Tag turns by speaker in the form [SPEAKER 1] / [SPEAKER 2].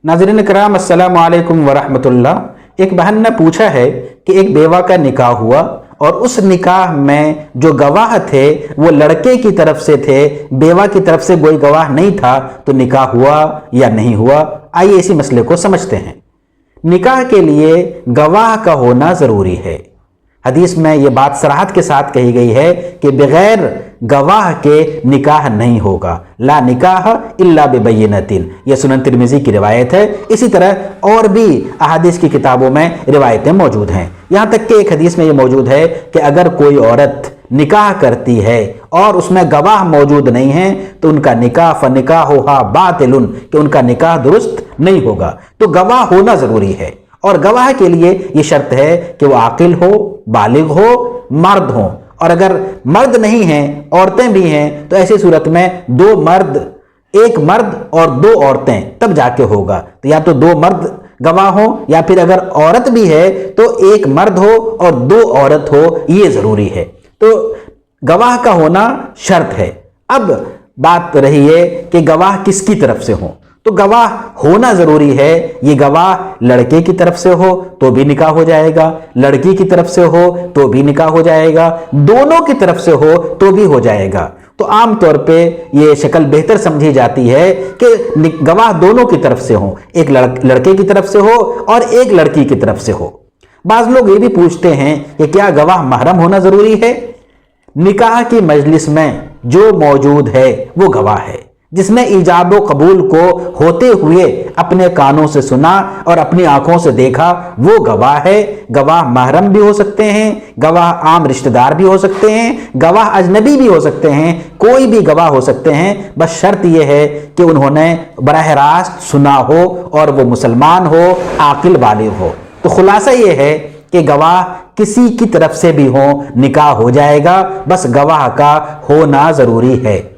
[SPEAKER 1] नाज़रीन कराम अस्सलामु अलैकुम वरहमतुल्लाह। एक बहन ने पूछा है कि एक बेवा का निकाह हुआ और उस निकाह में जो गवाह थे वो लड़के की तरफ से थे, बेवा की तरफ से कोई गवाह नहीं था, तो निकाह हुआ या नहीं हुआ। आइए इसी मसले को समझते हैं। निकाह के लिए गवाह का होना ज़रूरी है। हदीस में ये बात सराहत के साथ कही गई है कि बगैर गवाह के निकाह नहीं होगा। ला निकाह इल्ला बिबय्यिनतिन, यह सुनन तिरमिज़ी की रिवायत है। इसी तरह और भी अहादीस की किताबों में रिवायतें मौजूद हैं। यहाँ तक कि एक हदीस में ये मौजूद है कि अगर कोई औरत निकाह करती है और उसमें गवाह मौजूद नहीं है तो उनका निकाह फनिकाहुहा बातिलुन, कि उनका निकाह दुरुस्त नहीं होगा। तो गवाह होना ज़रूरी है और गवाह के लिए ये शर्त है कि वो आकिल हो, बालिग हो, मर्द हो। और अगर मर्द नहीं हैं, औरतें भी हैं, तो ऐसी सूरत में दो मर्द, एक मर्द और दो औरतें, तब जाके होगा। तो या तो दो मर्द गवाह हो या फिर अगर औरत भी है तो एक मर्द हो और दो औरत हो, ये ज़रूरी है। तो गवाह का होना शर्त है। अब बात रही है कि गवाह किसकी तरफ से हो, तो गवाह होना ज़रूरी है। ये गवाह लड़के की तरफ से हो तो भी निकाह हो जाएगा, लड़की की तरफ से हो तो भी निकाह हो जाएगा, दोनों की तरफ से हो तो भी हो जाएगा। तो आम तौर पे ये शक्ल बेहतर समझी जाती है कि गवाह दोनों की तरफ से हो, एक लड़के की तरफ से हो और एक लड़की की तरफ से हो। बाज़ लोग ये भी पूछते हैं कि क्या गवाह महरम होना ज़रूरी है? निकाह की मजलिस में जो मौजूद है वो गवाह है। जिसने ईजाब व कबूल को होते हुए अपने कानों से सुना और अपनी आंखों से देखा वो गवाह है। गवाह महरम भी हो सकते हैं, गवाह आम रिश्तेदार भी हो सकते हैं, गवाह अजनबी भी हो सकते हैं, कोई भी गवाह हो सकते हैं। बस शर्त यह है कि उन्होंने बराह रास्त सुना हो और वो मुसलमान हो, आकिल बालिग हो। तो खुलासा ये है कि गवाह किसी की तरफ से भी हो, निकाह हो जाएगा। बस गवाह का होना ज़रूरी है।